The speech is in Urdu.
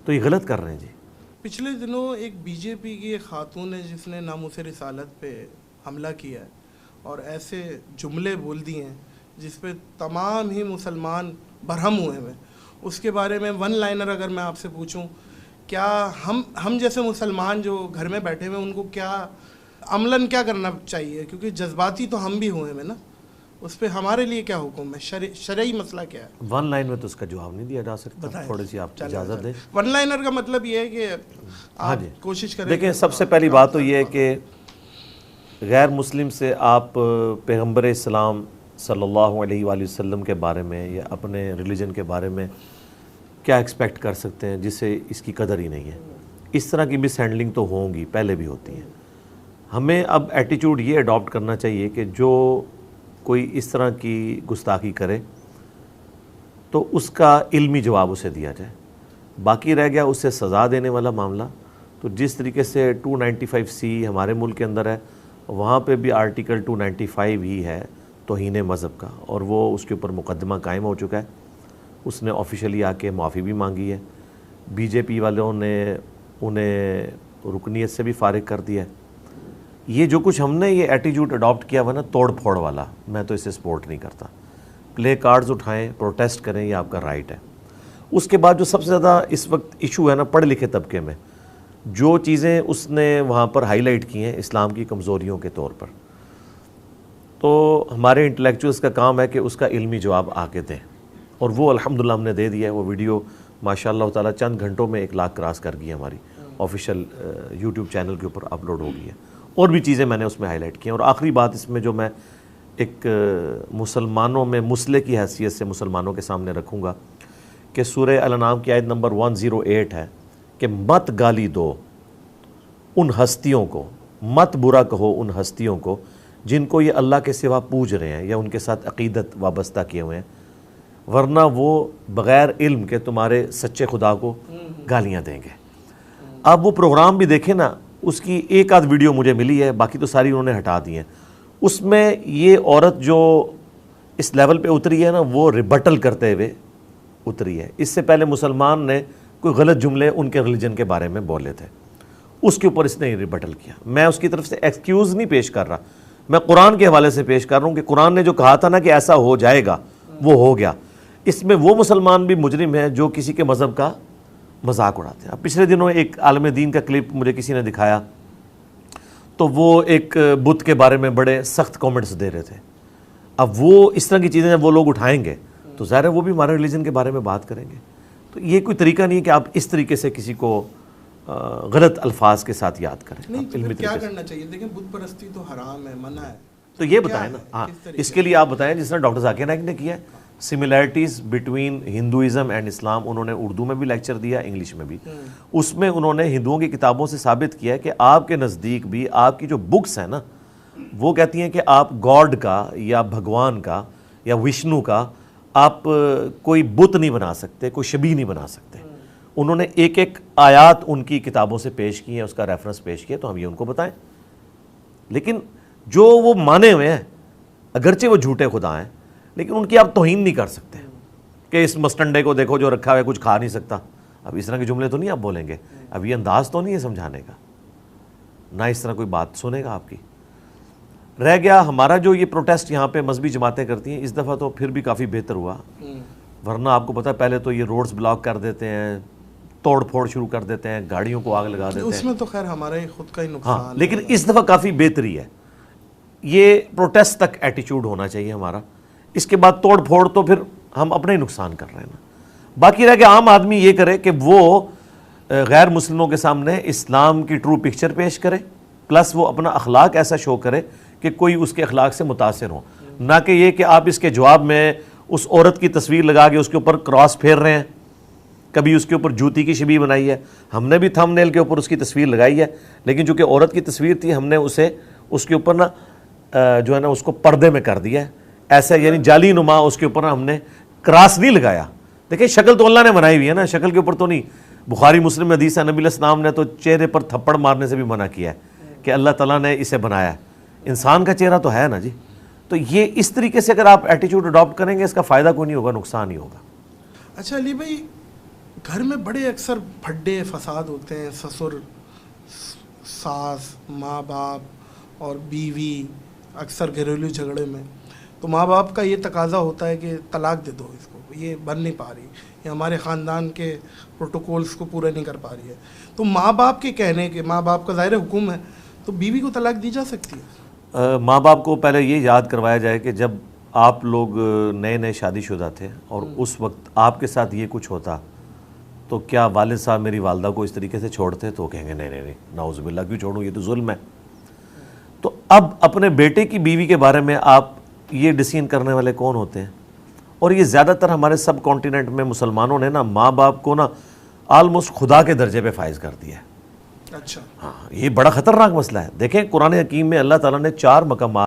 تو یہ غلط کر رہے ہیں جی. پچھلے دنوں ایک بی جے پی کی ایک خاتون ہے جس نے ناموس رسالت پہ حملہ کیا ہے اور ایسے جملے بول دیے ہیں جس پہ تمام ہی مسلمان برہم ہوئے ہیں. اس کے بارے میں ون لائنر اگر میں آپ سے پوچھوں، کیا ہم جیسے مسلمان جو گھر میں بیٹھے ہوئے ان کو کیا عملاً کیا کرنا چاہیے؟ کیونکہ جذباتی تو ہم بھی ہوئے ہیں نا، اس پہ ہمارے لیے کیا حکم ہے؟ شرعی مسئلہ کیا ہے؟ ون لائن میں تو اس کا جواب نہیں دیا جا سکتا، تھوڑی سی آپ اجازت دیں. ون لائنر کا مطلب یہ ہے کہ آپ کوشش کریں. دیکھیں، سب سے پہلی بات تو یہ ہے کہ غیر مسلم سے آپ پیغمبر اسلام صلی اللہ علیہ وآلہ وسلم کے بارے میں یا اپنے ریلیجن کے بارے میں کیا ایکسپیکٹ کر سکتے ہیں جسے اس کی قدر ہی نہیں ہے. اس طرح کی مس ہینڈلنگ تو ہوں گی، پہلے بھی ہوتی ہیں. ہمیں اب ایٹیچوڈ یہ اڈاپٹ کرنا چاہیے کہ جو کوئی اس طرح کی گستاخی کرے تو اس کا علمی جواب اسے دیا جائے. باقی رہ گیا اسے سزا دینے والا معاملہ، تو جس طریقے سے 295C ہمارے ملک کے اندر ہے، وہاں پہ بھی آرٹیکل 295 ہی ہے توہین مذہب کا، اور وہ اس کے اوپر مقدمہ قائم ہو چکا ہے. اس نے آفیشلی آ کے معافی بھی مانگی ہے. بی جے پی والوں نے انہیں رکنیت سے بھی فارغ کر دیا ہے. یہ جو کچھ ہم نے یہ ایٹیٹیوڈ اڈاپٹ کیا ہوا نا توڑ پھوڑ والا، میں تو اسے سپورٹ نہیں کرتا. پلے کارڈز اٹھائیں، پروٹیسٹ کریں، یہ آپ کا رائٹ ہے. اس کے بعد جو سب سے زیادہ اس وقت ایشو ہے نا پڑھے لکھے طبقے میں، جو چیزیں اس نے وہاں پر ہائی لائٹ کی ہیں اسلام کی کمزوریوں کے طور پر، تو ہمارے انٹلیکچوئلس کا کام ہے کہ اس کا علمی جواب آ کے دیں، اور وہ الحمدللہ ہم نے دے دیا ہے. وہ ویڈیو ماشاء اللہ تعالیٰ چند گھنٹوں میں 1 لاکھ کراس کر گئی ہے، ہماری آفیشیل یوٹیوب چینل کے اوپر اپلوڈ ہو گئی ہے. اور بھی چیزیں میں نے اس میں ہائی لائٹ کی ہیں. اور آخری بات اس میں جو میں ایک مسلمانوں میں مسئلے کی حیثیت سے مسلمانوں کے سامنے رکھوں گا کہ سورہ الانعام کی آیت نمبر 108 ہے کہ مت گالی دو ان ہستیوں کو، مت برا کہو ان ہستیوں کو جن کو یہ اللہ کے سوا پوج رہے ہیں یا ان کے ساتھ عقیدت وابستہ کیے ہوئے ہیں، ورنہ وہ بغیر علم کے تمہارے سچے خدا کو گالیاں دیں گے. آپ وہ پروگرام بھی دیکھیں نا، اس کی ایک آدھ ویڈیو مجھے ملی ہے، باقی تو ساری انہوں نے ہٹا دی ہیں. اس میں یہ عورت جو اس لیول پہ اتری ہے نا، وہ ریبٹل کرتے ہوئے اتری ہے. اس سے پہلے مسلمان نے کوئی غلط جملے ان کے ریلیجن کے بارے میں بولے تھے، اس کے اوپر اس نے ریبٹل کیا. میں اس کی طرف سے ایکسکیوز نہیں پیش کر رہا، میں قرآن کے حوالے سے پیش کر رہا ہوں کہ قرآن نے جو کہا تھا نا کہ ایسا ہو جائے گا، وہ ہو گیا. اس میں وہ مسلمان بھی مجرم ہیں جو کسی کے مذہب کا مذاق اڑاتے ہیں. اب پچھلے دنوں ایک عالم دین کا کلپ مجھے کسی نے دکھایا، تو وہ ایک بت کے بارے میں بڑے سخت کامنٹس دے رہے تھے. اب وہ اس طرح کی چیزیں جب وہ لوگ اٹھائیں گے تو ظاہر ہے وہ بھی ہمارے ریلیجن کے بارے میں بات کریں گے. تو یہ کوئی طریقہ نہیں ہے کہ آپ اس طریقے سے کسی کو غلط الفاظ کے ساتھ یاد کریں. نہیں، کیا کرنا چاہیے؟ دیکھیں، بت پرستی تو حرام ہے، منع ہے. تو یہ بتائیں نا. ہاں، اس کے لیے آپ بتائیں، جس طرح ڈاکٹر ذاکر نائک نے کیا ہے، سملیرٹیز بٹوین ہندوازم اینڈ اسلام، انہوں نے اردو میں بھی لیکچر دیا، انگلش میں بھی. اس میں انہوں نے ہندوؤں کی کتابوں سے ثابت کیا ہے کہ آپ کے نزدیک بھی آپ کی جو بکس ہیں نا، وہ کہتی ہیں کہ آپ گاڈ کا یا بھگوان کا یا وشنو کا آپ کوئی بت نہیں بنا سکتے، کوئی شبیہ نہیں بنا سکتے. انہوں نے ایک ایک آیات ان کی کتابوں سے پیش کی ہیں، اس کا ریفرنس پیش کیا، تو ہم یہ ان کو بتائیں. لیکن جو وہ مانے ہوئے ہیں، اگرچہ وہ جھوٹے خدا ہیں، لیکن ان کی آپ توہین نہیں کر سکتے کہ اس مسٹنڈے کو دیکھو جو رکھا ہوا ہے کچھ کھا نہیں سکتا. اب اس طرح کے جملے تو نہیں آپ بولیں گے. اب یہ انداز تو نہیں ہے سمجھانے کا، نہ اس طرح کوئی بات سنے گا آپ کی. رہ گیا ہمارا جو یہ پروٹیسٹ یہاں پہ مذہبی جماعتیں کرتی ہیں، اس دفعہ تو پھر بھی کافی بہتر ہوا. ورنہ آپ کو پتہ ہے پہلے تو یہ روڈز بلاک کر دیتے ہیں، توڑ پھوڑ شروع کر دیتے ہیں، گاڑیوں کو آگ لگا دیتے ہیں. اس میں تو خیر ہمارا ہی خود کا ہی نقصان. ہاں، لیکن اس دفعہ کافی بہتری ہے. یہ پروٹیسٹ تک ایٹیچیوڈ ہونا چاہیے ہمارا. اس کے بعد توڑ پھوڑ تو پھر ہم اپنا ہی نقصان کر رہے ہیں نا. باقی رہ کہ عام آدمی یہ کرے کہ وہ غیر مسلموں کے سامنے اسلام کی ٹرو پکچر پیش کرے، پلس وہ اپنا اخلاق ایسا شو کرے کہ کوئی اس کے اخلاق سے متاثر ہو. نہ کہ یہ کہ آپ اس کے جواب میں اس عورت کی تصویر لگا کے اس کے اوپر کراس پھیر رہے ہیں، کبھی اس کے اوپر جوتی کی شبیہ بنائی ہے. ہم نے بھی تھم نیل کے اوپر اس کی تصویر لگائی ہے، لیکن چونکہ عورت کی تصویر تھی ہم نے اسے اس کے اوپر نا جو ہے نا اس کو پردے میں کر دیا ہے ایسا، یعنی جعلی نما اس کے اوپر ہم نے کراس نہیں لگایا. دیکھیں شکل تو اللہ نے بنائی ہوئی ہے نا، شکل کے اوپر تو نہیں. بخاری مسلم حدیث ہے، نبی علیہ السلام نے تو چہرے پر تھپڑ مارنے سے بھی منع کیا ہے کہ اللہ تعالیٰ نے اسے بنایا ہے. انسان کا چہرہ تو ہے نا جی. تو یہ اس طریقے سے اگر آپ ایٹیچیوڈ اڈاپٹ کریں گے، اس کا فائدہ کوئی نہیں ہوگا، نقصان ہی ہوگا. اچھا علی بھائی، گھر میں بڑے اکثر پھڈے فساد ہوتے ہیں، سسر، ساس، ماں باپ اور بیوی، اکثر گھریلو جھگڑے میں تو ماں باپ کا یہ تقاضا ہوتا ہے کہ طلاق دے دو اس کو، یہ بن نہیں پا رہی، یہ ہمارے خاندان کے پروٹوکولز کو پورا نہیں کر پا رہی ہے. تو ماں باپ کے کہنے کے، ماں باپ کا ظاہر حکم ہے، تو بیوی کو طلاق دی جا سکتی ہے؟ ماں باپ کو پہلے یہ یاد کروایا جائے کہ جب آپ لوگ نئے نئے شادی شدہ تھے اور اس وقت آپ کے ساتھ یہ کچھ ہوتا تو کیا والد صاحب میری والدہ کو اس طریقے سے چھوڑتے؟ تو وہ کہیں گے نہیں نہیں نہیں، نعوذ باللہ، کیوں چھوڑوں، یہ تو ظلم ہے. تو اب اپنے بیٹے کی بیوی کے بارے میں آپ یہ ڈیسیژن کرنے والے کون ہوتے ہیں؟ اور یہ زیادہ تر ہمارے سب کانٹیننٹ میں مسلمانوں نے نا ماں باپ کو نا آلموسٹ خدا کے درجے پہ فائز کر دیا ہے. اچھا، ہاں، یہ بڑا خطرناک مسئلہ ہے. دیکھیں قرآن حکیم میں اللہ تعالیٰ نے 4 مقامات